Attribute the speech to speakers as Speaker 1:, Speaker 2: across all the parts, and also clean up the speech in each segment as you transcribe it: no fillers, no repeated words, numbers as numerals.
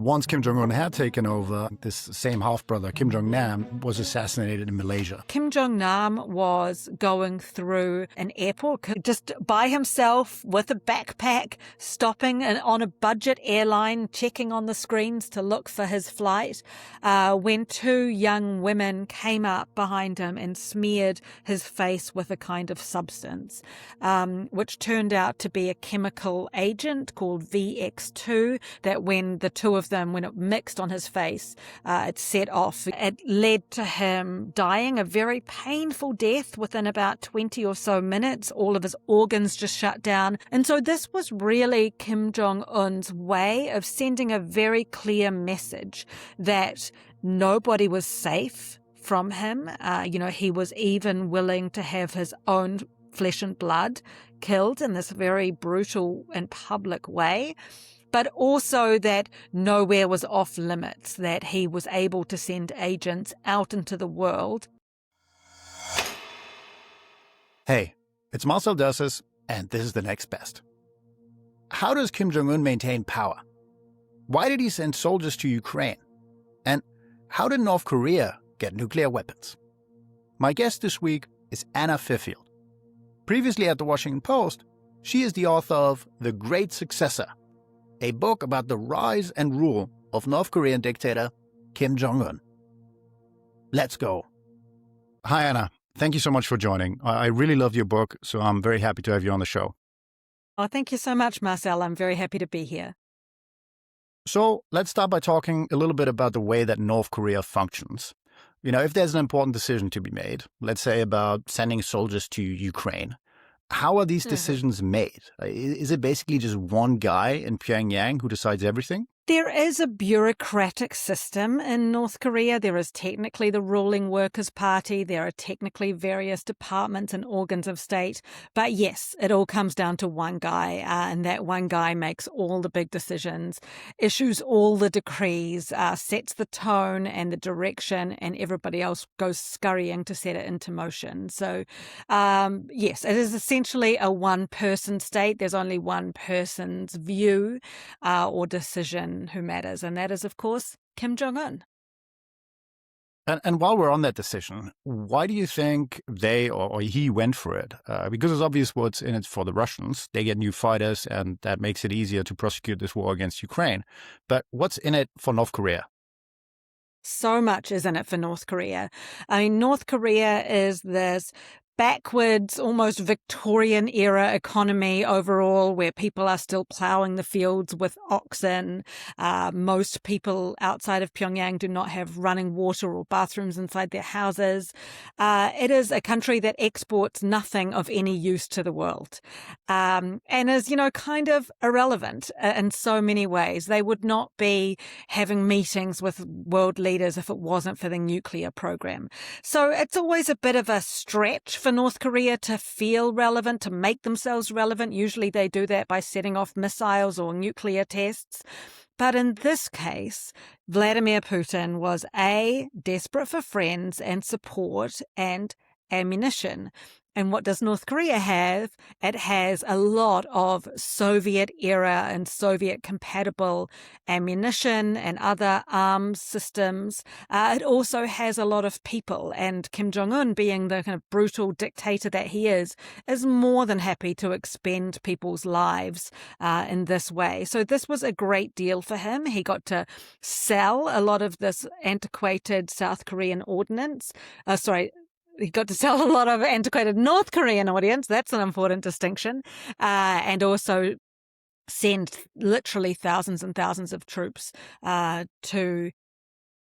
Speaker 1: Once Kim Jong Un had taken over, this same half-brother, Kim Jong Nam, was assassinated in Malaysia.
Speaker 2: Kim Jong Nam was going through an airport just by himself with a backpack, stopping on a budget airline, checking on the screens to look for his flight, when two young women came up behind him and smeared his face with a kind of substance, which turned out to be a chemical agent called VX2, that when the two of them, when it mixed on his face, it set off. It led to him dying a very painful death within about 20 or so minutes. All of his organs just shut down. And so this was really Kim Jong Un's way of sending a very clear message that nobody was safe from him. He was even willing to have his own flesh and blood killed in this very brutal and public way, but also that nowhere was off limits, that he was able to send agents out into the world.
Speaker 1: Hey, it's Marcel Dirsus, and this is The Next Best. How does Kim Jong Un maintain power? Why did he send soldiers to Ukraine? And how did North Korea get nuclear weapons? My guest this week is Anna Fifield. Previously at the Washington Post, she is the author of The Great Successor, a book about the rise and rule of North Korean dictator Kim Jong Un. Let's go. Hi, Anna. Thank you so much for joining. I really loved your book, so I'm very happy to have you on the show.
Speaker 2: Oh, thank you so much, Marcel. I'm very happy to be here.
Speaker 1: So let's start by talking a little bit about the way that North Korea functions. If there's an important decision to be made, let's say about sending soldiers to Ukraine, how are these decisions made? Is it basically just one guy in Pyongyang who decides everything?
Speaker 2: There is a bureaucratic system in North Korea. There is technically the ruling Workers' Party. There are technically various departments and organs of state. But yes, it all comes down to one guy, and that one guy makes all the big decisions, issues all the decrees, sets the tone and the direction, and everybody else goes scurrying to set it into motion. So yes, it is essentially a one-person state. There's only one person's view or decision who matters, and that is, of course, Kim Jong Un.
Speaker 1: And while we're on that decision, why do you think they or he went for it? Because it's obvious what's in it for the Russians. They get new fighters, and that makes it easier to prosecute this war against Ukraine. But what's in it for North Korea?
Speaker 2: So much is in it for North Korea. I mean, North Korea is this backwards, almost Victorian-era economy overall, where people are still ploughing the fields with oxen. Most people outside of Pyongyang do not have running water or bathrooms inside their houses. It is a country that exports nothing of any use to the world, and is, kind of irrelevant in so many ways. They would not be having meetings with world leaders if it wasn't for the nuclear program. So it's always a bit of a stretch for North Korea to feel relevant, to make themselves relevant. Usually they do that by setting off missiles or nuclear tests. But in this case, Vladimir Putin was desperate for friends and support and ammunition. And what does North Korea have? It has a lot of Soviet-era and Soviet-compatible ammunition and other arms systems. It also has a lot of people. And Kim Jong Un, being the kind of brutal dictator that he is more than happy to expend people's lives in this way. So this was a great deal for him. He got to sell a lot of this antiquated South Korean ordnance. He got to sell a lot of antiquated North Korean audience. That's an important distinction. And also send literally thousands and thousands of troops to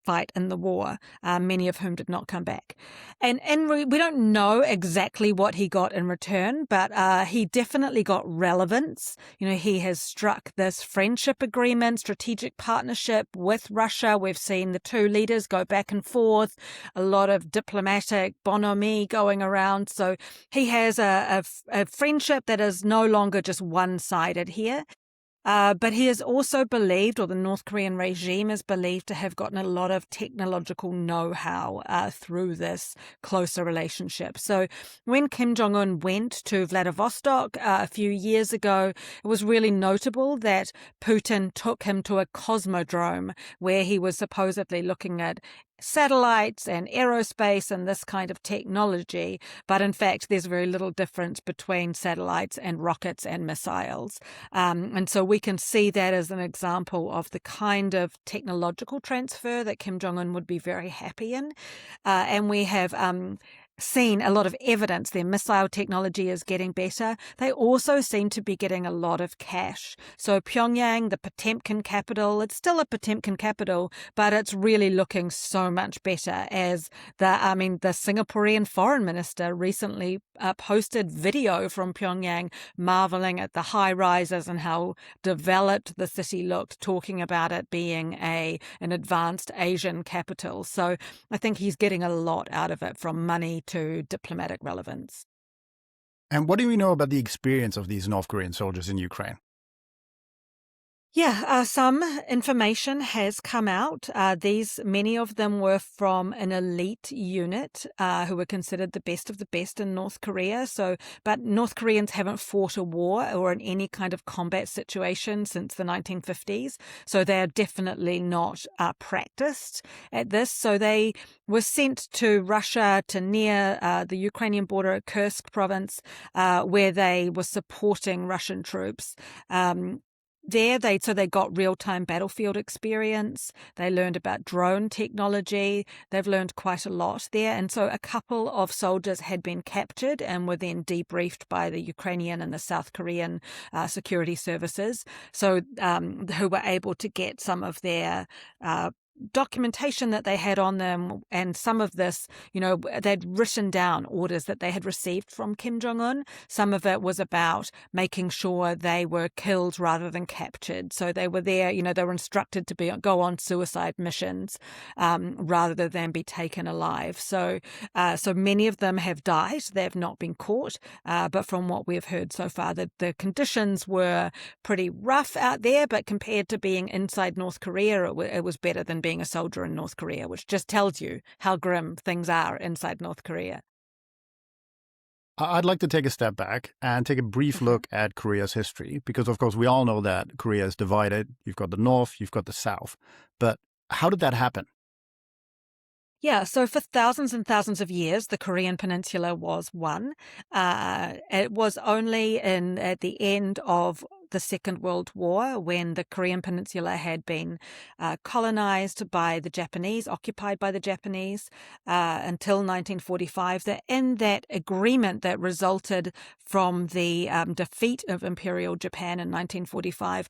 Speaker 2: fight in the war, many of whom did not come back. And we don't know exactly what he got in return, but he definitely got relevance. He has struck this friendship agreement, strategic partnership with Russia. We've seen the two leaders go back and forth, a lot of diplomatic bonhomie going around. So he has a friendship that is no longer just one-sided here. But he is also believed, or the North Korean regime is believed to have gotten a lot of technological know-how through this closer relationship. So when Kim Jong Un went to Vladivostok a few years ago, it was really notable that Putin took him to a cosmodrome where he was supposedly looking at satellites and aerospace and this kind of technology. But in fact, there's very little difference between satellites and rockets and missiles. And so we can see that as an example of the kind of technological transfer that Kim Jong Un would be very happy in. And we have seen a lot of evidence their missile technology is getting better. They also seem to be getting a lot of cash. So Pyongyang, the Potemkin capital, it's still a Potemkin capital, but it's really looking so much better as the Singaporean foreign minister recently posted video from Pyongyang marveling at the high rises and how developed the city looked, talking about it being an advanced Asian capital. So I think he's getting a lot out of it, from money to diplomatic relevance.
Speaker 1: And what do we know about the experience of these North Korean soldiers in Ukraine?
Speaker 2: Yeah, some information has come out. Many of them were from an elite unit who were considered the best of the best in North Korea. But North Koreans haven't fought a war or in any kind of combat situation since the 1950s. So they're definitely not practiced at this. So they were sent to Russia, to near the Ukrainian border at Kursk province, where they were supporting Russian troops. They got real-time battlefield experience. They learned about drone technology. They've learned quite a lot there. And so a couple of soldiers had been captured and were then debriefed by the Ukrainian and the South Korean security services, who were able to get some of their documentation that they had on them, and some of this, they'd written down orders that they had received from Kim Jong Un. Some of it was about making sure they were killed rather than captured. So they were there, they were instructed to go on suicide missions rather than be taken alive. So many of them have died. They have not been caught. But from what we've heard so far, the conditions were pretty rough out there, but compared to being inside North Korea, it was better than being a soldier in North Korea, which just tells you how grim things are inside North Korea.
Speaker 1: I'd like to take a step back and take a brief look at Korea's history, because, of course, we all know that Korea is divided. You've got the North, you've got the South. But how did that happen?
Speaker 2: Yeah, so for thousands and thousands of years, the Korean Peninsula was one. It was only at the end of the Second World War, when the Korean Peninsula had been colonized by the Japanese, occupied by the Japanese, until 1945, that in that agreement that resulted from the defeat of Imperial Japan in 1945,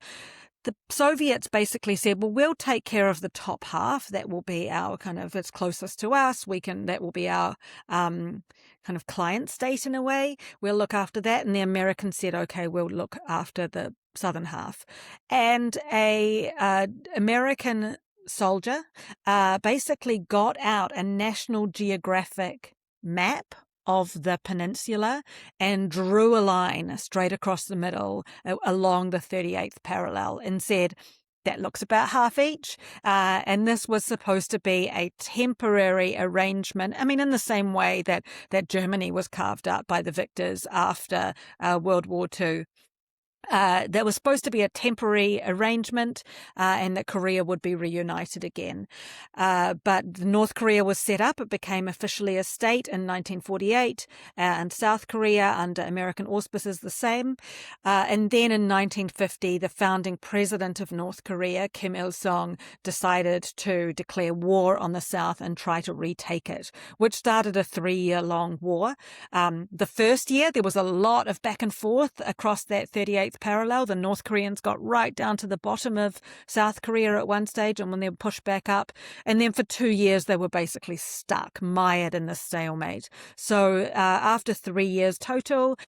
Speaker 2: the Soviets basically said, well, we'll take care of the top half. That will be our it's closest to us. That will be our kind of client state in a way. We'll look after that. And the Americans said, okay, we'll look after the southern half. And a American soldier basically got out a National Geographic map of the peninsula and drew a line straight across the middle along the 38th parallel and said, that looks about half each. And this was supposed to be a temporary arrangement. I mean, in the same way that Germany was carved up by the victors after World War II. That was supposed to be a temporary arrangement, and that Korea would be reunited again. But North Korea was set up. It became officially a state in 1948, and South Korea under American auspices the same. And then in 1950, the founding president of North Korea, Kim Il-sung, decided to declare war on the South and try to retake it, which started a 3-year-long war. The first year, there was a lot of back and forth across that 38th parallel. The North Koreans got right down to the bottom of South Korea at one stage, and when they were pushed back up. And then for 2 years, they were basically stuck, mired in this stalemate. So after 3 years total,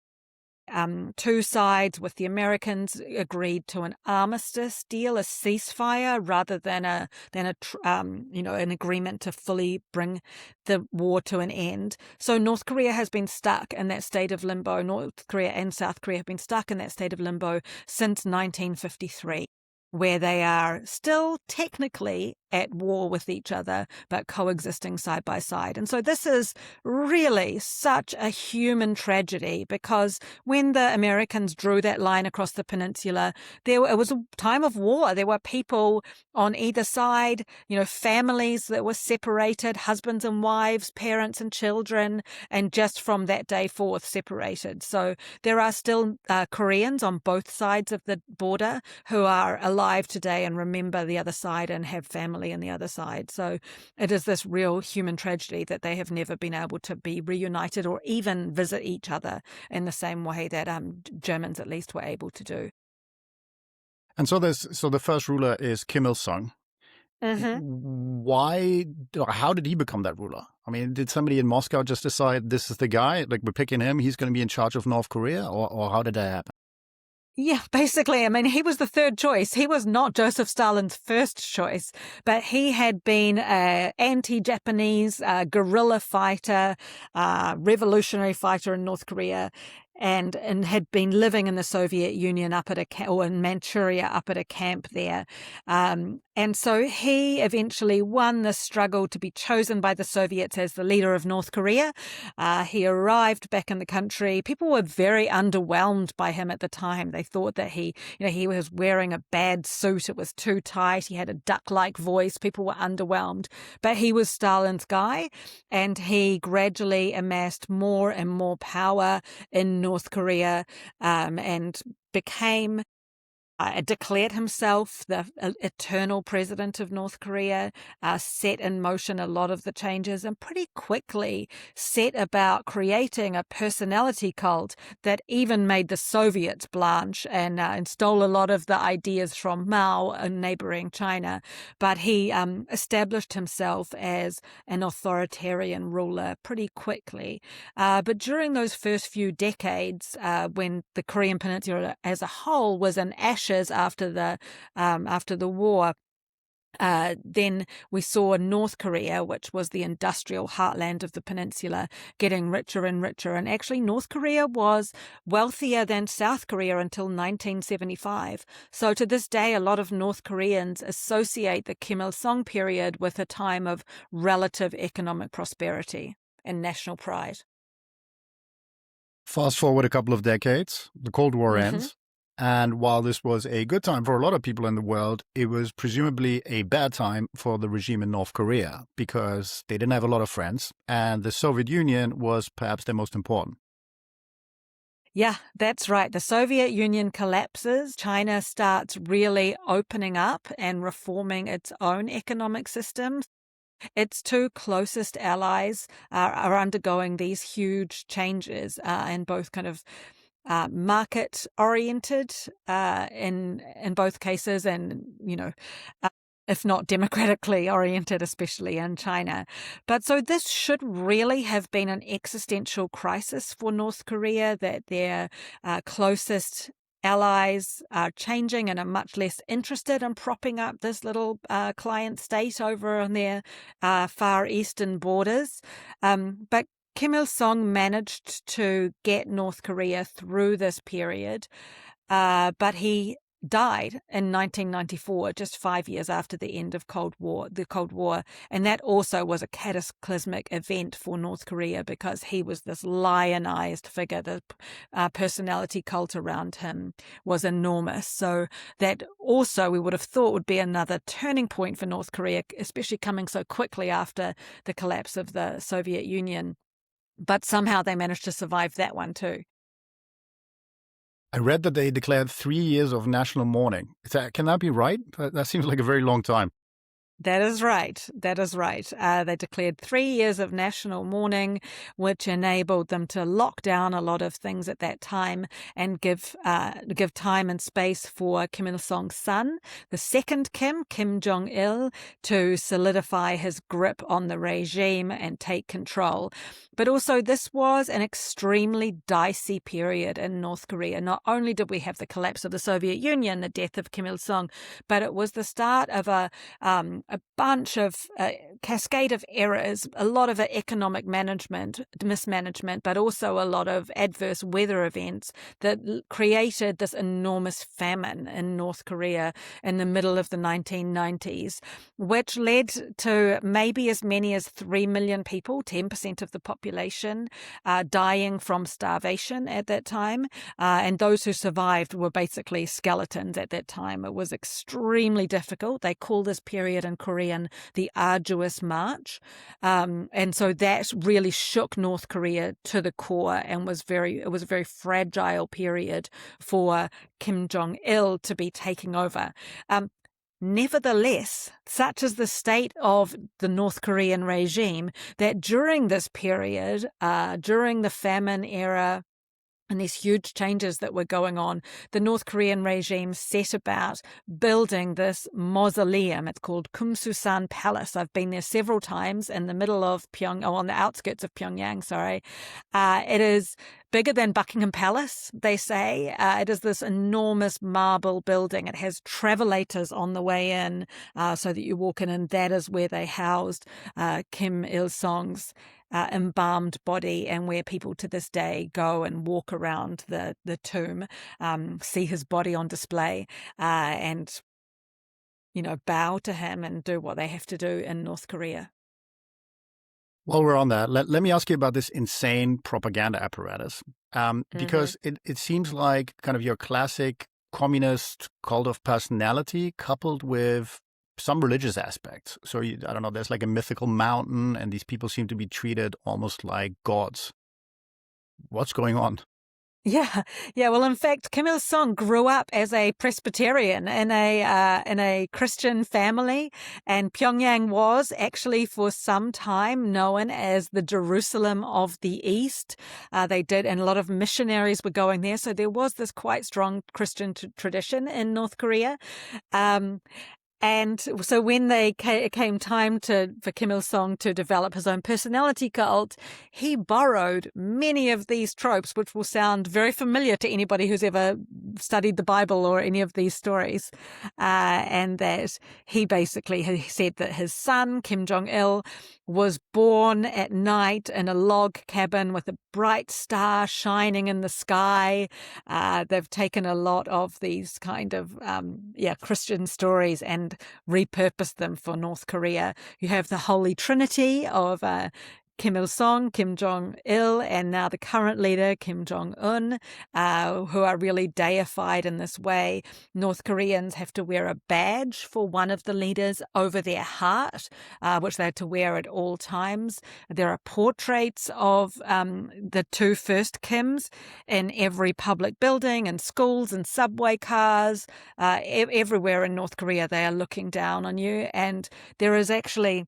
Speaker 2: Two sides, with the Americans, agreed to an armistice deal, a ceasefire, rather than an agreement to fully bring the war to an end. So North Korea has been stuck in that state of limbo. North Korea and South Korea have been stuck in that state of limbo since 1953, where they are still technically at war with each other, but coexisting side by side. And so this is really such a human tragedy, because when the Americans drew that line across the peninsula, it was a time of war. There were people on either side, families that were separated, husbands and wives, parents and children, and just from that day forth separated. So there are still Koreans on both sides of the border who are alive today and remember the other side and have family on the other side. So it is this real human tragedy that they have never been able to be reunited or even visit each other in the same way that Germans at least were able to do.
Speaker 1: And so the first ruler is Kim Il Sung. How did he become that ruler? I mean, did somebody in Moscow just decide this is the guy, like we're picking him, he's going to be in charge of North Korea, or how did that happen?
Speaker 2: Yeah, basically. I mean, he was the third choice. He was not Joseph Stalin's first choice, but he had been an anti-Japanese guerrilla fighter, revolutionary fighter in North Korea, and had been living in the Soviet Union or in Manchuria up at a camp there. And so he eventually won the struggle to be chosen by the Soviets as the leader of North Korea. He arrived back in the country. People were very underwhelmed by him at the time. They thought that he was wearing a bad suit. It was too tight. He had a duck-like voice. People were underwhelmed. But he was Stalin's guy, and he gradually amassed more and more power in North Korea, and declared himself the eternal president of North Korea, set in motion a lot of the changes, and pretty quickly set about creating a personality cult that even made the Soviets blanch and stole a lot of the ideas from Mao in neighboring China. But he established himself as an authoritarian ruler pretty quickly. But during those first few decades, when the Korean Peninsula as a whole was in ashes after the war, then we saw North Korea, which was the industrial heartland of the peninsula, getting richer and richer. And actually, North Korea was wealthier than South Korea until 1975. So to this day, a lot of North Koreans associate the Kim Il-sung period with a time of relative economic prosperity and national pride.
Speaker 1: Fast forward a couple of decades, the Cold War ends. And while this was a good time for a lot of people in the world, it was presumably a bad time for the regime in North Korea because they didn't have a lot of friends, and the Soviet Union was perhaps their most important.
Speaker 2: Yeah, that's right. The Soviet Union collapses. China starts really opening up and reforming its own economic system. Its two closest allies are undergoing these huge changes in both kind of market-oriented in both cases, and if not democratically oriented, especially in China. But so this should really have been an existential crisis for North Korea, that their closest allies are changing and are much less interested in propping up this little client state over on their far eastern borders. But Kim Il-sung managed to get North Korea through this period, but he died in 1994, just 5 years after the end of the Cold War. And that also was a cataclysmic event for North Korea because he was this lionized figure. The personality cult around him was enormous. So that also we would have thought would be another turning point for North Korea, especially coming so quickly after the collapse of the Soviet Union. But somehow they managed to survive that one too.
Speaker 1: I read that they declared 3 years of national mourning. Can that be right? That seems like a very long time.
Speaker 2: That is right. That is right. They declared 3 years of national mourning, which enabled them to lock down a lot of things at that time and give time and space for Kim Il Sung's son, the second Kim Jong Il, to solidify his grip on the regime and take control. But also, this was an extremely dicey period in North Korea. Not only did we have the collapse of the Soviet Union, the death of Kim Il Sung, but it was the start of a bunch of cascade of errors, a lot of economic mismanagement, but also a lot of adverse weather events that created this enormous famine in North Korea in the middle of the 1990s, which led to maybe as many as 3 million people, 10% of the population, dying from starvation at that time. And those who survived were basically skeletons at that time. It was extremely difficult. They call this period in Korean the arduous march. And so that really shook North Korea to the core and it was a very fragile period for Kim Jong Il to be taking over. Nevertheless, such is the state of the North Korean regime that during this period, during the famine era, and these huge changes that were going on, the North Korean regime set about building this mausoleum. It's called Kumsusan Palace. I've been there several times in the middle of on the outskirts of Pyongyang, sorry. It is bigger than Buckingham Palace, they say. It is this enormous marble building. It has travelators on the way in so that you walk in, and that is where they housed Kim Il Sung's embalmed body, and where people to this day go and walk around the tomb, see his body on display, and bow to him and do what they have to do in North Korea.
Speaker 1: While we're on that, let me ask you about this insane propaganda apparatus, because it seems like kind of your classic communist cult of personality coupled with some religious aspects. So, I don't know, there's like a mythical mountain and these people seem to be treated almost like gods. What's going on?
Speaker 2: Yeah. Well, in fact, Kim Il Sung grew up as a Presbyterian in a Christian family, and Pyongyang was actually for some time known as the Jerusalem of the East. And a lot of missionaries were going there, so there was this quite strong Christian tradition in North Korea. And so when it came time for Kim Il Sung to develop his own personality cult, he borrowed many of these tropes, which will sound very familiar to anybody who's ever studied the Bible or any of these stories. And that he said that his son, Kim Jong Il, was born at night in a log cabin with a bright star shining in the sky. They've taken a lot of these kind of Christian stories and repurposed them for North Korea. You have the Holy Trinity of Kim Il Sung, Kim Jong Il, and now the current leader, Kim Jong Un, who are really deified in this way. North Koreans have to wear a badge for one of the leaders over their heart, which they have to wear at all times. There are portraits of the two first Kims in every public building and schools and subway cars. Everywhere in North Korea, they are looking down on you. And there is actually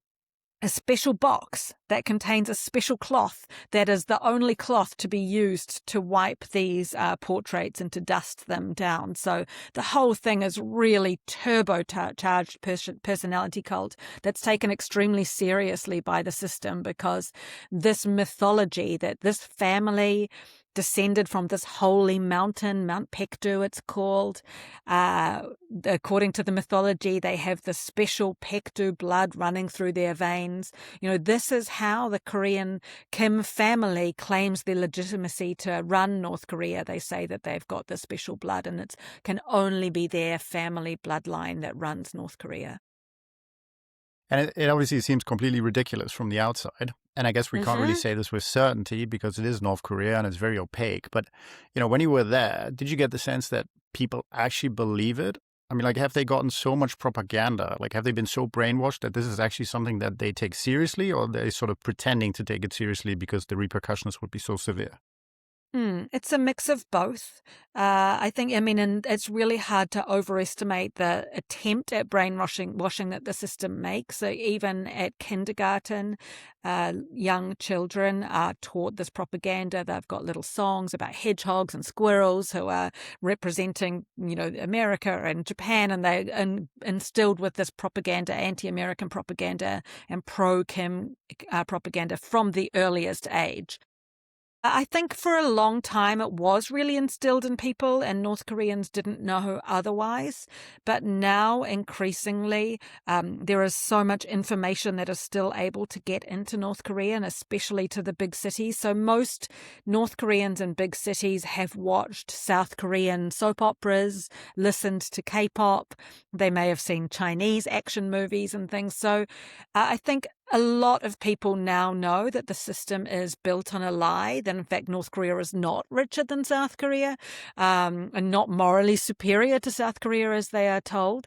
Speaker 2: a special box that contains a special cloth that is the only cloth to be used to wipe these portraits and to dust them down. So the whole thing is really turbocharged personality cult that's taken extremely seriously by the system, because this mythology that this family descended from this holy mountain, Mount Paektu it's called. According to the mythology, they have the special Paektu blood running through their veins. This is how the Korean Kim family claims their legitimacy to run North Korea. They say that they've got the special blood, and it can only be their family bloodline that runs North Korea.
Speaker 1: And it obviously seems completely ridiculous from the outside. And I guess we can't really say this with certainty because it is North Korea and it's very opaque. But, when you were there, did you get the sense that people actually believe it? I mean, have they gotten so much propaganda? Have they been so brainwashed that this is actually something that they take seriously, or are they sort of pretending to take it seriously because the repercussions would be so severe?
Speaker 2: It's a mix of both. I think, and it's really hard to overestimate the attempt at brainwashing that the system makes. So even at kindergarten, young children are taught this propaganda. They've got little songs about hedgehogs and squirrels who are representing, America and Japan, and they're instilled with this propaganda, anti-American propaganda and pro-Kim propaganda from the earliest age. I think for a long time it was really instilled in people, and North Koreans didn't know otherwise. But now, increasingly, there is so much information that is still able to get into North Korea, and especially to the big cities. So most North Koreans in big cities have watched South Korean soap operas, listened to K-pop. They may have seen Chinese action movies and things. So I think a lot of people now know that the system is built on a lie, that in fact North Korea is not richer than South Korea, and not morally superior to South Korea as they are told.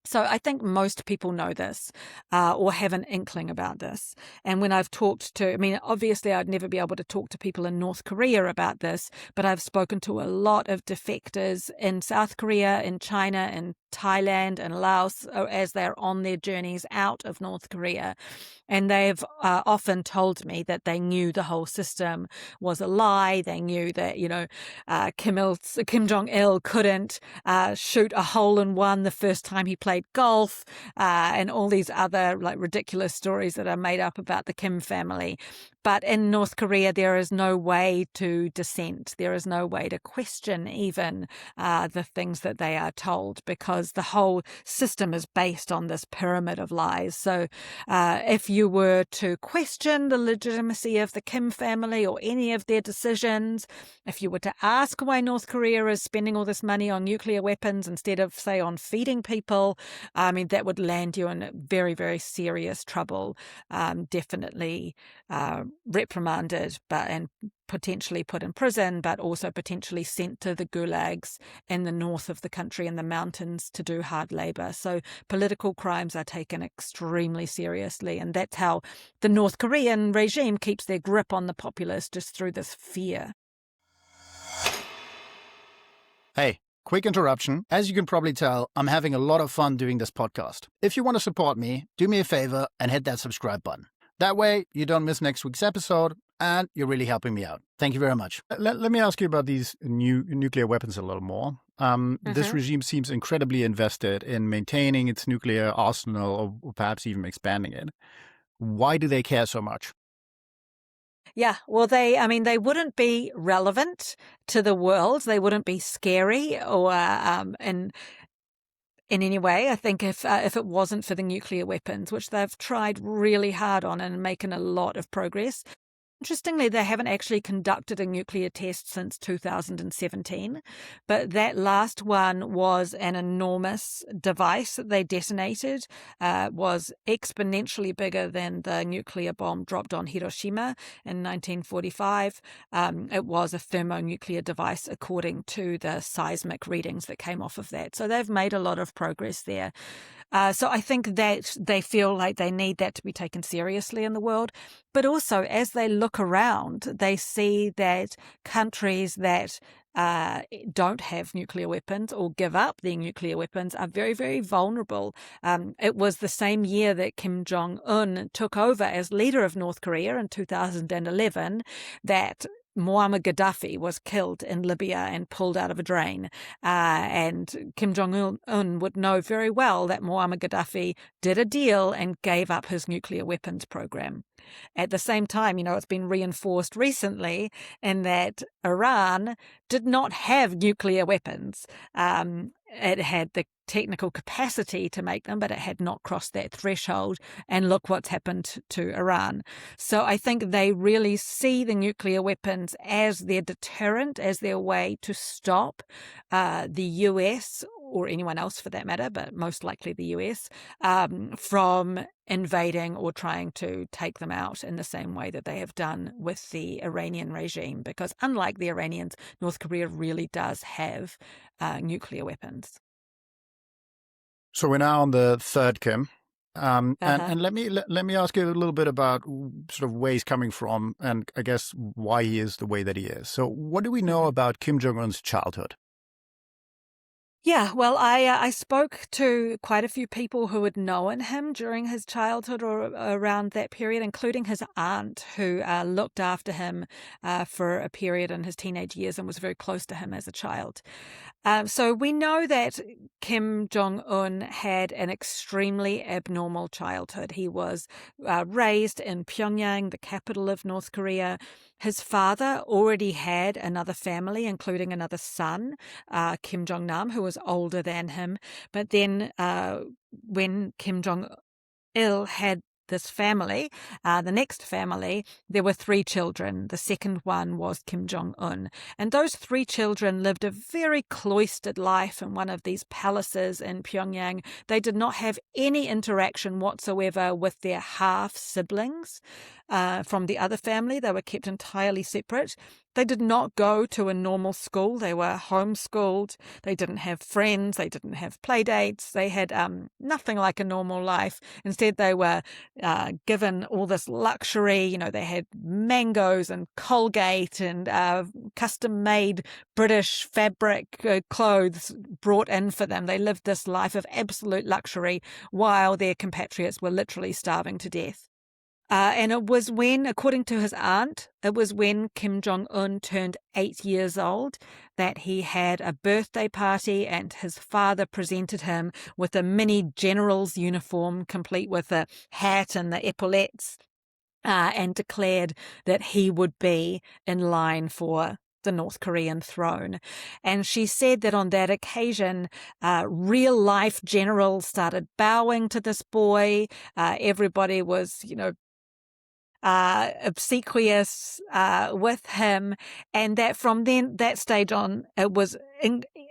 Speaker 2: So I think most people know this, or have an inkling about this. And when I've talked to, obviously I'd never be able to talk to people in North Korea about this, but I've spoken to a lot of defectors in South Korea, in China, in Thailand and Laos as they're on their journeys out of North Korea. And they've often told me that they knew the whole system was a lie. They knew that, Kim Jong Il couldn't shoot a hole in one the first time he played golf, and all these other ridiculous stories that are made up about the Kim family. But in North Korea, there is no way to dissent. There is no way to question even the things that they are told, because the whole system is based on this pyramid of lies. So if you were to question the legitimacy of the Kim family or any of their decisions, if you were to ask why North Korea is spending all this money on nuclear weapons instead of, say, on feeding people, that would land you in very, very serious trouble. Definitely reprimanded, and potentially put in prison, but also potentially sent to the gulags in the north of the country in the mountains to do hard labor. So political crimes are taken extremely seriously, and that's how the North Korean regime keeps their grip on the populace, just through this fear.
Speaker 1: Hey, quick interruption. As you can probably tell, I'm having a lot of fun doing this podcast. If you want to support me, do me a favor and hit that subscribe button. That way, you don't miss next week's episode, and you're really helping me out. Thank you very much. Let me ask you about these new nuclear weapons a little more. This regime seems incredibly invested in maintaining its nuclear arsenal, or perhaps even expanding it. Why do they care so much?
Speaker 2: Yeah, well, they wouldn't be relevant to the world. They wouldn't be scary or in any way, I think, if it wasn't for the nuclear weapons, which they've tried really hard on and making a lot of progress. Interestingly, they haven't actually conducted a nuclear test since 2017, but that last one was an enormous device that they detonated, was exponentially bigger than the nuclear bomb dropped on Hiroshima in 1945. It was a thermonuclear device according to the seismic readings that came off of that. So they've made a lot of progress there. So I think that they feel like they need that to be taken seriously in the world. But also, as they look around, they see that countries that don't have nuclear weapons or give up their nuclear weapons are very, very vulnerable. It was the same year that Kim Jong Un took over as leader of North Korea in 2011 that Muammar Gaddafi was killed in Libya and pulled out of a drain. And Kim Jong Un would know very well that Muammar Gaddafi did a deal and gave up his nuclear weapons program. At the same time, it's been reinforced recently in that Iran did not have nuclear weapons. It had the technical capacity to make them, but it had not crossed that threshold. And look what's happened to Iran. So I think they really see the nuclear weapons as their deterrent, as their way to stop the US, or anyone else for that matter, but most likely the US, from invading or trying to take them out in the same way that they have done with the Iranian regime. Because unlike the Iranians, North Korea really does have nuclear weapons.
Speaker 1: So we're now on the third Kim. And let me ask you a little bit about sort of where he's coming from, and I guess why he is the way that he is. So, what do we know about Kim Jong Un's childhood?
Speaker 2: Yeah, well, I spoke to quite a few people who had known him during his childhood or around that period, including his aunt, who looked after him for a period in his teenage years and was very close to him as a child. So we know that Kim Jong Un had an extremely abnormal childhood. He was raised in Pyongyang, the capital of North Korea. His father already had another family, including another son, Kim Jong Nam, who was older than him. But then when Kim Jong Il had this family, the next family, there were 3 children. The second one was Kim Jong Un. And those 3 children lived a very cloistered life in one of these palaces in Pyongyang. They did not have any interaction whatsoever with their half-siblings from the other family. They were kept entirely separate. They did not go to a normal school. They were homeschooled. They didn't have friends. They didn't have play dates. They had nothing like a normal life. Instead, they were given all this luxury. You know, they had mangoes and Colgate and custom-made British fabric clothes brought in for them. They lived this life of absolute luxury while their compatriots were literally starving to death. And it was when, according to his aunt, it was when Kim Jong Un turned 8 years old that he had a birthday party, and his father presented him with a mini general's uniform, complete with a hat and the epaulettes, and declared that he would be in line for the North Korean throne. And she said that on that occasion, real life generals started bowing to this boy. Everybody was, obsequious with him, and that from that stage on, it was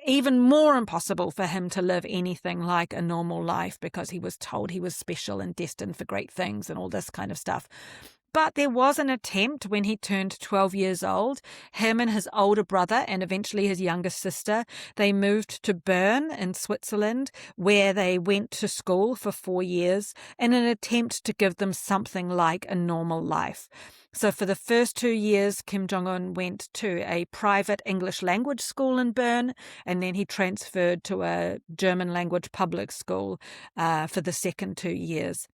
Speaker 2: even more impossible for him to live anything like a normal life, because he was told he was special and destined for great things and all this kind of stuff. But there was an attempt when he turned 12 years old. Him and his older brother, and eventually his younger sister, they moved to Bern in Switzerland, where they went to school for 4 years in an attempt to give them something like a normal life. So for the first 2 years, Kim Jong-un went to a private English language school in Bern, and then he transferred to a German language public school for the second 2 years.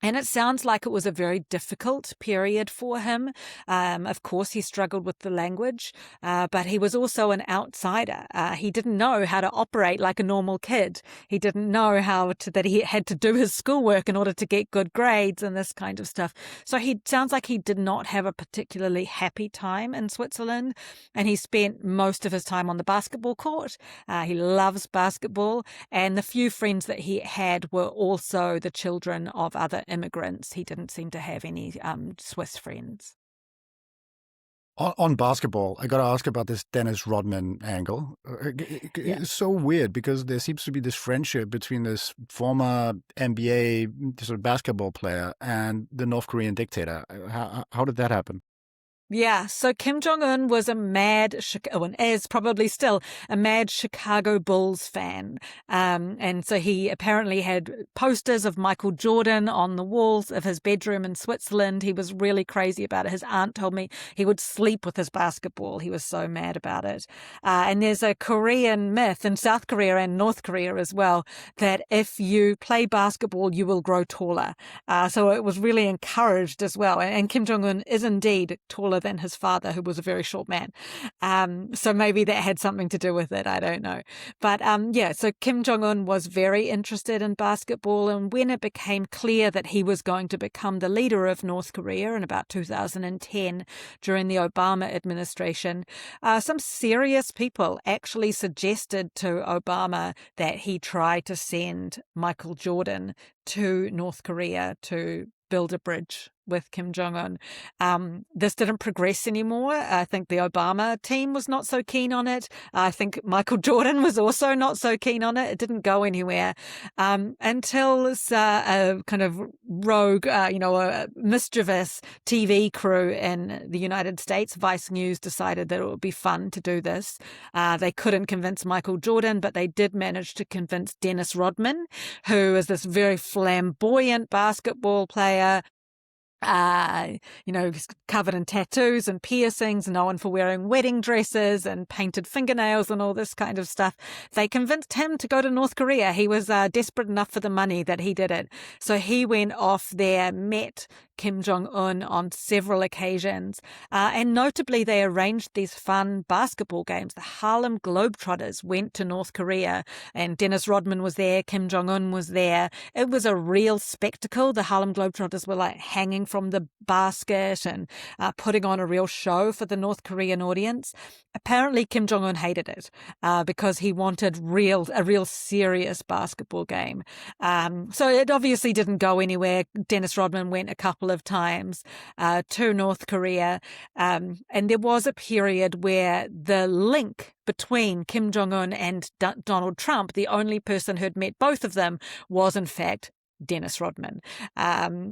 Speaker 2: And it sounds like it was a very difficult period for him. Of course, he struggled with the language, but he was also an outsider. He didn't know how to operate like a normal kid. He didn't know that he had to do his schoolwork in order to get good grades and this kind of stuff. So he sounds like he did not have a particularly happy time in Switzerland, and he spent most of his time on the basketball court. He loves basketball, and the few friends that he had were also the children of other immigrants. He didn't seem to have any Swiss friends.
Speaker 1: On basketball, I got to ask about this Dennis Rodman angle. It's so weird, because there seems to be this friendship between this former NBA sort of basketball player and the North Korean dictator. How did that happen?
Speaker 2: Yeah, so Kim Jong-un was is probably still a mad Chicago Bulls fan. And so he apparently had posters of Michael Jordan on the walls of his bedroom in Switzerland. He was really crazy about it. His aunt told me he would sleep with his basketball. He was so mad about it. And there's a Korean myth in South Korea and North Korea as well, that if you play basketball, you will grow taller. So it was really encouraged as well. And Kim Jong-un is indeed taller than his father, who was a very short man. So maybe that had something to do with it. I don't know. But so Kim Jong-un was very interested in basketball. And when it became clear that he was going to become the leader of North Korea in about 2010, during the Obama administration, some serious people actually suggested to Obama that he try to send Michael Jordan to North Korea to build a bridge with Kim Jong Un. This didn't progress anymore. I think the Obama team was not so keen on it. I think Michael Jordan was also not so keen on it. It didn't go anywhere until this a kind of rogue, a mischievous TV crew in the United States, Vice News, decided that it would be fun to do this. They couldn't convince Michael Jordan, but they did manage to convince Dennis Rodman, who is this very flamboyant basketball player, he's covered in tattoos and piercings, known for wearing wedding dresses and painted fingernails and all this kind of stuff. They convinced him to go to North Korea. He was desperate enough for the money that he did it. So he went off there, met Kim Jong Un on several occasions. And notably, they arranged these fun basketball games. The Harlem Globetrotters went to North Korea, and Dennis Rodman was there. Kim Jong Un was there. It was a real spectacle. The Harlem Globetrotters were like hanging from the basket and putting on a real show for the North Korean audience. Apparently, Kim Jong Un hated it because he wanted a real serious basketball game. So it obviously didn't go anywhere. Dennis Rodman went a couple of times to North Korea. And there was a period where the link between Kim Jong Un and Donald Trump, the only person who'd met both of them, was in fact Dennis Rodman.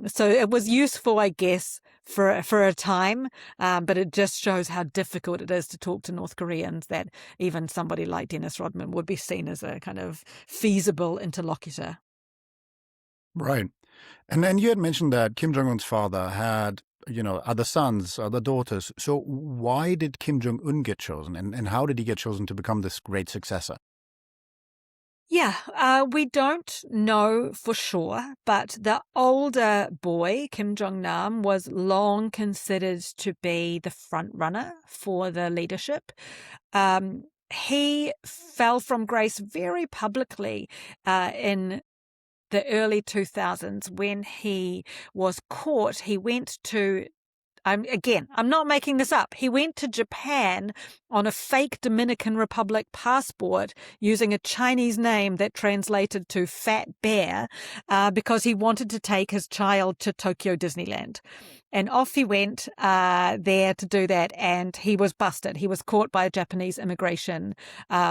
Speaker 2: So it was useful, I guess, for a time, but it just shows how difficult it is to talk to North Koreans, that even somebody like Dennis Rodman would be seen as a kind of feasible interlocutor.
Speaker 1: Right. And then you had mentioned that Kim Jong-un's father had, other sons, other daughters. So why did Kim Jong-un get chosen? And how did he get chosen to become this great successor?
Speaker 2: Yeah, we don't know for sure, but the older boy, Kim Jong Nam, was long considered to be the front runner for the leadership. He fell from grace very publicly in the early 2000s when he was caught. He went to I'm not making this up. He went to Japan on a fake Dominican Republic passport using a Chinese name that translated to Fat Bear because he wanted to take his child to Tokyo Disneyland. And off he went there to do that, and he was busted. He was caught by Japanese immigration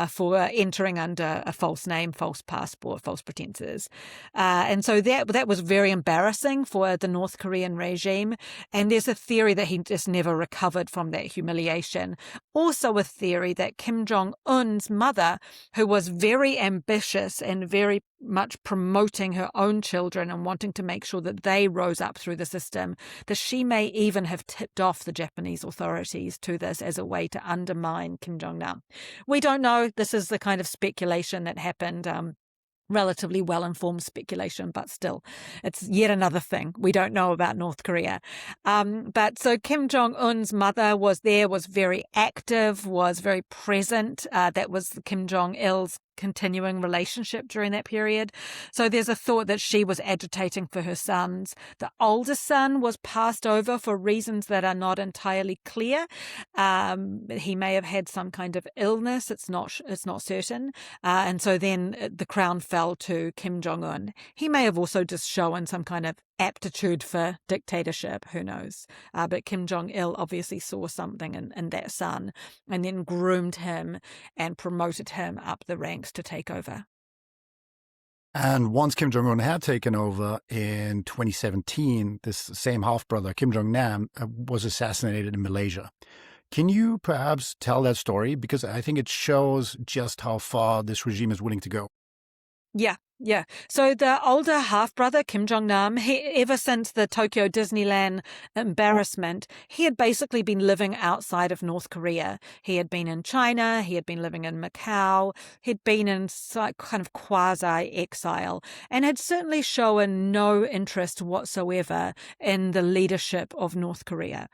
Speaker 2: for entering under a false name, false passport, false pretenses. And so that was very embarrassing for the North Korean regime. And there's a theory that he just never recovered from that humiliation. Also a theory that Kim Jong-un's mother, who was very ambitious and very much promoting her own children and wanting to make sure that they rose up through the system, that she may even have tipped off the Japanese authorities to this as a way to undermine Kim Jong-nam. We don't know. This is the kind of speculation that happened, relatively well-informed speculation, but still, it's yet another thing we don't know about North Korea. But so Kim Jong-un's mother was there, was very active, was very present. That was Kim Jong-il's continuing relationship during that period. So there's a thought that she was agitating for her sons. The older son was passed over for reasons that are not entirely clear. He may have had some kind of illness. It's not certain. And so then the crown fell to Kim Jong-un. He may have also just shown some kind of aptitude for dictatorship, who knows. But Kim Jong-il obviously saw something in that son and then groomed him and promoted him up the ranks to take over.
Speaker 1: And once Kim Jong-un had taken over in 2017, this same half-brother, Kim Jong-nam, was assassinated in Malaysia. Can you perhaps tell that story? Because I think it shows just how far this regime is willing to go.
Speaker 2: Yeah. So the older half-brother, Kim Jong-nam, ever since the Tokyo Disneyland embarrassment, he had basically been living outside of North Korea. He had been in China, he had been living in Macau, he'd been in kind of quasi-exile, and had certainly shown no interest whatsoever in the leadership of North Korea.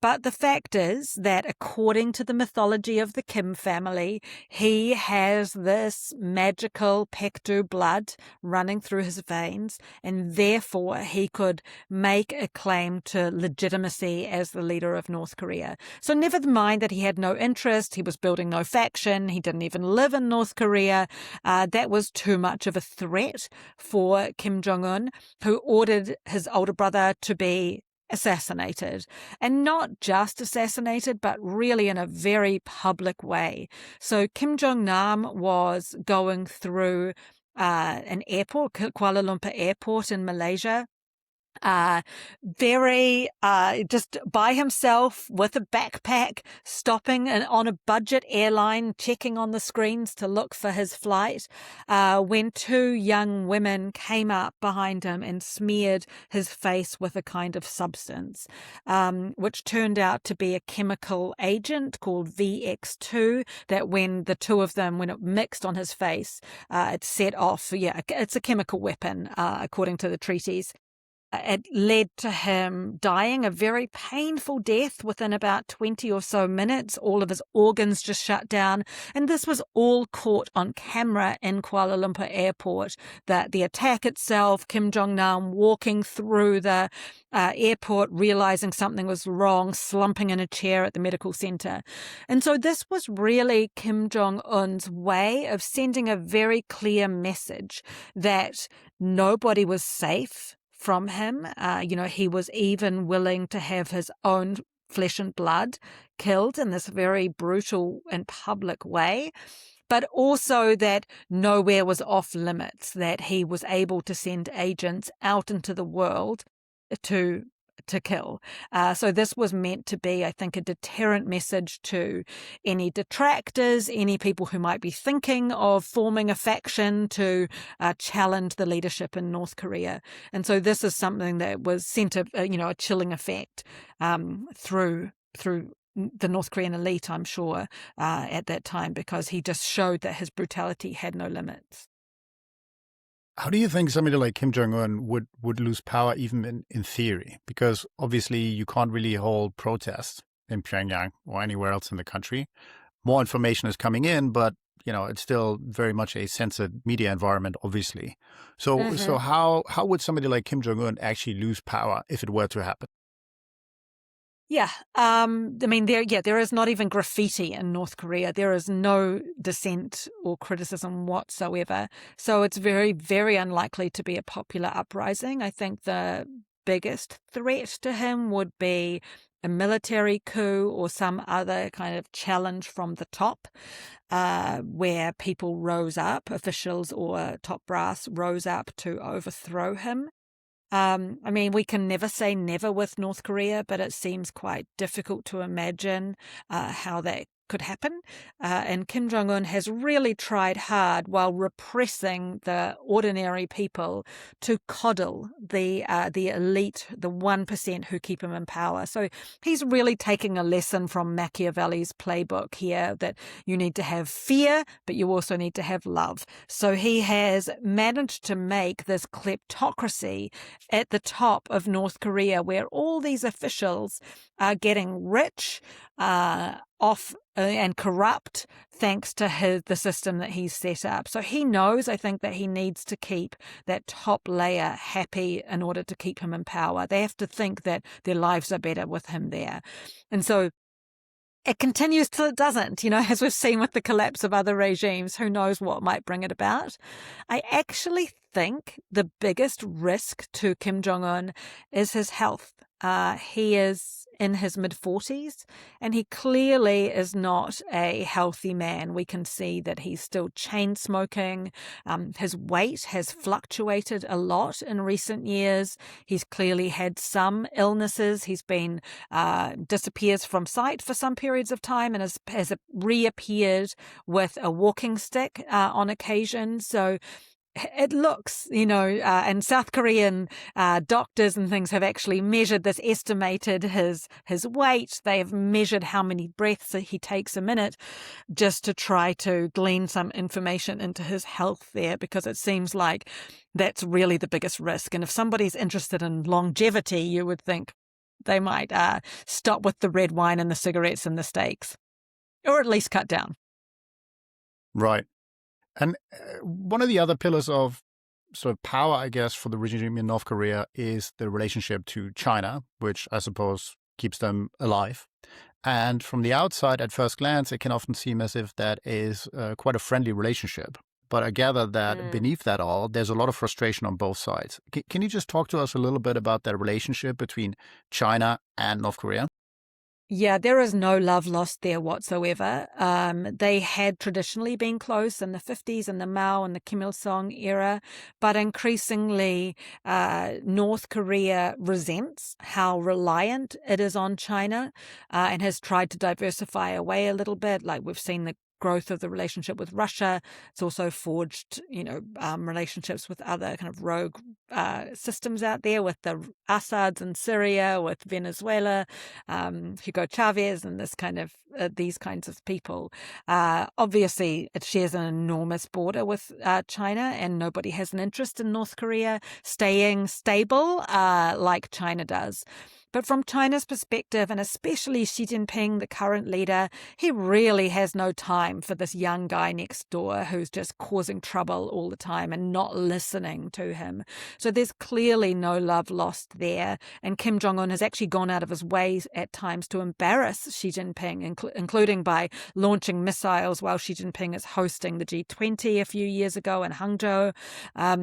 Speaker 2: But the fact is that according to the mythology of the Kim family, he has this magical Paektu blood running through his veins, and therefore he could make a claim to legitimacy as the leader of North Korea. So never mind that he had no interest, he was building no faction, he didn't even live in North Korea. That was too much of a threat for Kim Jong-un, who ordered his older brother to be assassinated. And not just assassinated, but really in a very public way. So Kim Jong Nam was going through an airport, Kuala Lumpur Airport in Malaysia, very just by himself with a backpack, stopping on a budget airline, checking on the screens to look for his flight, when two young women came up behind him and smeared his face with a kind of substance, which turned out to be a chemical agent called VX2, that when the two of them, when it mixed on his face, it set off, it's a chemical weapon, according to the treaties. It led to him dying a very painful death within about 20 or so minutes. All of his organs just shut down. And this was all caught on camera in Kuala Lumpur Airport. That the attack itself, Kim Jong Nam walking through the airport, realizing something was wrong, slumping in a chair at the medical center. And so this was really Kim Jong Un's way of sending a very clear message that nobody was safe from him. He was even willing to have his own flesh and blood killed in this very brutal and public way, but also that nowhere was off limits, that he was able to send agents out into the world to kill. So this was meant to be, I think, a deterrent message to any detractors, any people who might be thinking of forming a faction to challenge the leadership in North Korea. And so this is something that was sent a chilling effect through the North Korean elite, I'm sure, at that time, because he just showed that his brutality had no limits.
Speaker 1: How do you think somebody like Kim Jong Un would lose power even in theory? Because obviously you can't really hold protests in Pyongyang or anywhere else in the country. More information is coming in, but it's still very much a censored media environment, obviously. So how would somebody like Kim Jong Un actually lose power if it were to happen?
Speaker 2: Yeah. There is not even graffiti in North Korea. There is no dissent or criticism whatsoever. So it's very, very unlikely to be a popular uprising. I think the biggest threat to him would be a military coup or some other kind of challenge from the top, where people rose up, officials or top brass rose up to overthrow him. We can never say never with North Korea, but it seems quite difficult to imagine how that could happen. And Kim Jong Un has really tried hard while repressing the ordinary people to coddle the elite, the 1% who keep him in power. So he's really taking a lesson from Machiavelli's playbook here, that you need to have fear, but you also need to have love. So he has managed to make this kleptocracy at the top of North Korea, where all these officials are getting rich, off and corrupt thanks to the system that he's set up. So he knows, I think, that he needs to keep that top layer happy in order to keep him in power. They have to think that their lives are better with him there. And so it continues till it doesn't, as we've seen with the collapse of other regimes. Who knows what might bring it about? I actually think the biggest risk to Kim Jong Un is his health. He is in his mid-40s, and he clearly is not a healthy man. We can see that he's still chain smoking. His weight has fluctuated a lot in recent years. He's clearly had some illnesses. He's been disappears from sight for some periods of time and has reappeared with a walking stick on occasion. So it looks, and South Korean doctors and things have actually measured this, estimated his weight. They have measured how many breaths that he takes a minute, just to try to glean some information into his health there, because it seems like that's really the biggest risk. And if somebody's interested in longevity, you would think they might stop with the red wine and the cigarettes and the steaks, or at least cut down.
Speaker 1: Right. And one of the other pillars of sort of power, I guess, for the regime in North Korea is the relationship to China, which I suppose keeps them alive. And from the outside, at first glance, it can often seem as if that is quite a friendly relationship. But I gather that
Speaker 2: Mm.
Speaker 1: beneath that all, there's a lot of frustration on both sides. Can you just talk to us a little bit about that relationship between China and North Korea?
Speaker 2: Yeah, there is no love lost there whatsoever. They had traditionally been close in the 50s and the Mao and the Kim Il-sung era, but increasingly North Korea resents how reliant it is on China and has tried to diversify away a little bit. Like we've seen the growth of the relationship with Russia. It's also forged, relationships with other kind of rogue systems out there, with the Assads in Syria, with Venezuela, Hugo Chavez, and these kinds of people. Obviously, it shares an enormous border with China, and nobody has an interest in North Korea staying stable like China does. But from China's perspective, and especially Xi Jinping, the current leader, he really has no time for this young guy next door who's just causing trouble all the time and not listening to him. So there's clearly no love lost there. And Kim Jong Un has actually gone out of his way at times to embarrass Xi Jinping, including by launching missiles while Xi Jinping is hosting the G20 a few years ago in Hangzhou. I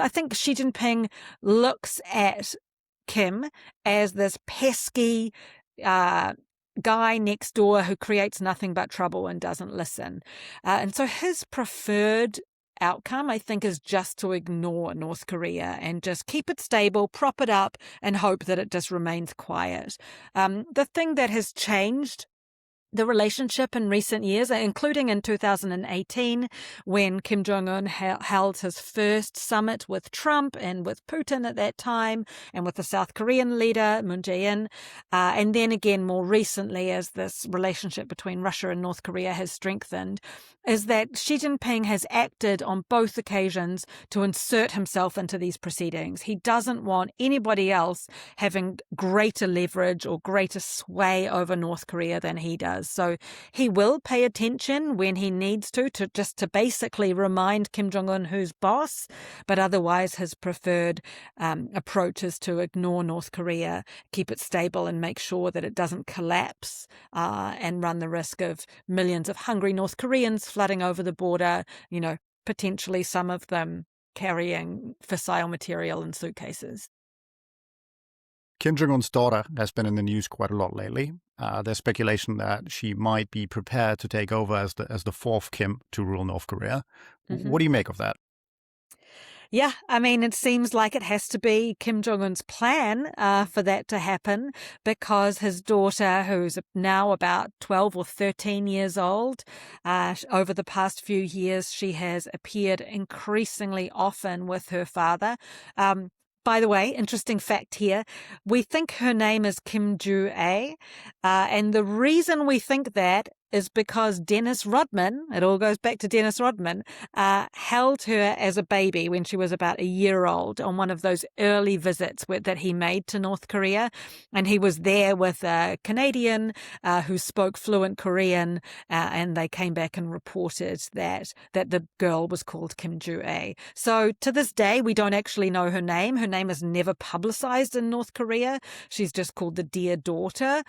Speaker 2: think Xi Jinping looks at Kim as this pesky guy next door who creates nothing but trouble and doesn't listen. And so his preferred outcome, I think, is just to ignore North Korea and just keep it stable, prop it up, and hope that it just remains quiet. The thing that has changed the relationship in recent years, including in 2018, when Kim Jong Un held his first summit with Trump and with Putin at that time, and with the South Korean leader, Moon Jae-in, and then again more recently as this relationship between Russia and North Korea has strengthened, is that Xi Jinping has acted on both occasions to insert himself into these proceedings. He doesn't want anybody else having greater leverage or greater sway over North Korea than he does. So he will pay attention when he needs to basically remind Kim Jong Un who's boss, but otherwise his preferred approach is to ignore North Korea, keep it stable, and make sure that it doesn't collapse and run the risk of millions of hungry North Koreans flooding over the border, potentially some of them carrying fissile material in suitcases.
Speaker 1: Kim Jong-un's daughter has been in the news quite a lot lately. There's speculation that she might be prepared to take over as the fourth Kim to rule North Korea.
Speaker 2: Mm-hmm.
Speaker 1: What do you make of that?
Speaker 2: Yeah, I mean, it seems like it has to be Kim Jong-un's plan for that to happen, because his daughter, who's now about 12 or 13 years old, over the past few years, she has appeared increasingly often with her father. By the way, interesting fact here, we think her name is Kim Ju-ae, and the reason we think that is because Dennis Rodman, it all goes back to Dennis Rodman, held her as a baby when she was about a year old on one of those early visits that he made to North Korea. And he was there with a Canadian who spoke fluent Korean, and they came back and reported that the girl was called Kim Ju-ae. So to this day, we don't actually know her name. Her name is never publicized in North Korea. She's just called the Dear Daughter.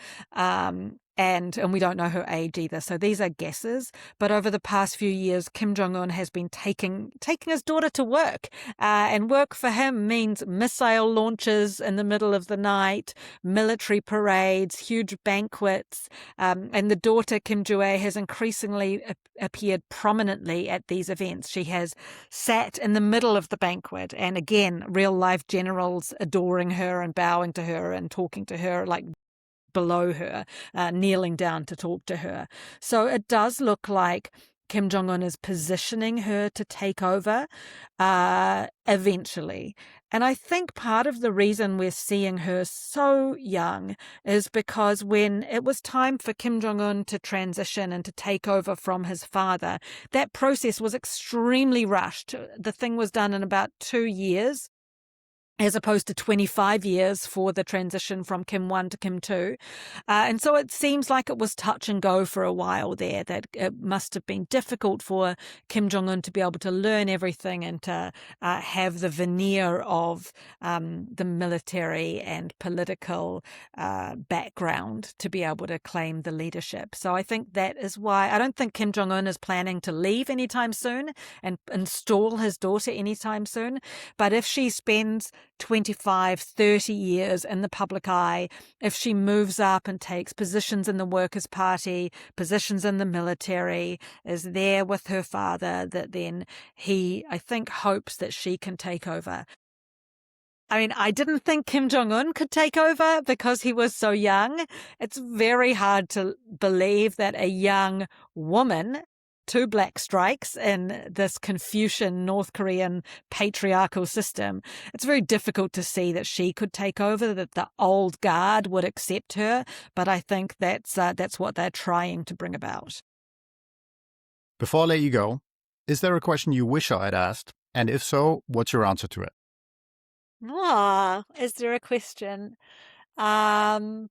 Speaker 2: And we don't know her age either. So these are guesses. But over the past few years, Kim Jong-un has been taking his daughter to work. And work for him means missile launches in the middle of the night, military parades, huge banquets. And the daughter, Kim Ju-ae, has increasingly appeared prominently at these events. She has sat in the middle of the banquet. And again, real-life generals adoring her and bowing to her and talking to her like below her, kneeling down to talk to her. So it does look like Kim Jong-un is positioning her to take over eventually. And I think part of the reason we're seeing her so young is because when it was time for Kim Jong-un to transition and to take over from his father, that process was extremely rushed. The thing was done in about 2 years. as opposed to 25 years for the transition from Kim 1 to Kim 2. And so it seems like it was touch and go for a while there, that it must have been difficult for Kim Jong Un to be able to learn everything and to have the veneer of the military and political background to be able to claim the leadership. So I think that is why I don't think Kim Jong Un is planning to leave anytime soon and install his daughter anytime soon. But if she spends 25, 30 years in the public eye, if she moves up and takes positions in the Workers' Party, positions in the military, is there with her father, that then he, I think, hopes that she can take over. I mean, I didn't think Kim Jong Un could take over because he was so young. It's very hard to believe that a young woman, 2 black strikes in this Confucian North Korean patriarchal system, it's very difficult to see that she could take over, that the old guard would accept her. But I think that's what they're trying to bring about.
Speaker 1: Before I let you go, is there a question you wish I had asked? And if so, what's your answer to it?
Speaker 2: Is there a question? That's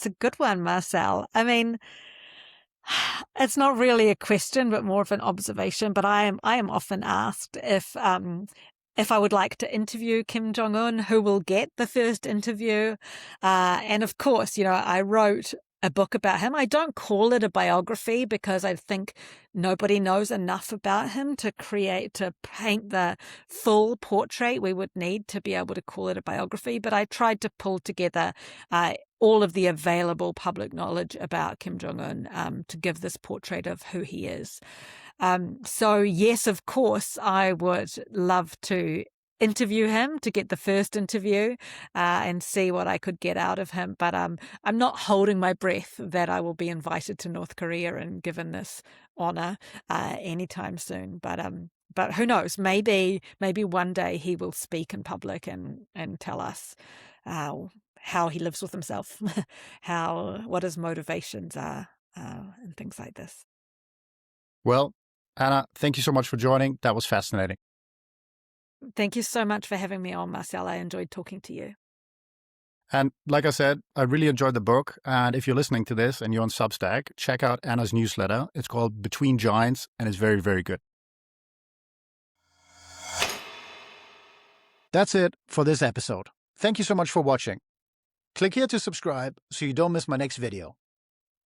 Speaker 2: a good one, Marcel. I mean, it's not really a question, but more of an observation. But I am often asked if I would like to interview Kim Jong Un, who will get the first interview. And of course, I wrote a book about him. I don't call it a biography because I think nobody knows enough about him to paint the full portrait we would need to be able to call it a biography. But I tried to pull together all of the available public knowledge about Kim Jong Un to give this portrait of who he is. So yes, of course, I would love to interview him, to get the first interview and see what I could get out of him. But I'm not holding my breath that I will be invited to North Korea and given this honor anytime soon. But who knows? Maybe one day he will speak in public and tell us how he lives with himself, what his motivations are, and things like this.
Speaker 1: Well, Anna, thank you so much for joining. That was fascinating.
Speaker 2: Thank you so much for having me on, Marcel. I enjoyed talking to you.
Speaker 1: And like I said, I really enjoyed the book. And if you're listening to this and you're on Substack, check out Anna's newsletter. It's called Between Giants, and it's very, very good. That's it for this episode. Thank you so much for watching. Click here to subscribe so you don't miss my next video.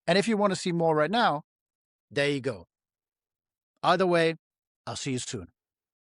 Speaker 1: And if you want to see more right now, there you go. Either way, I'll see you soon.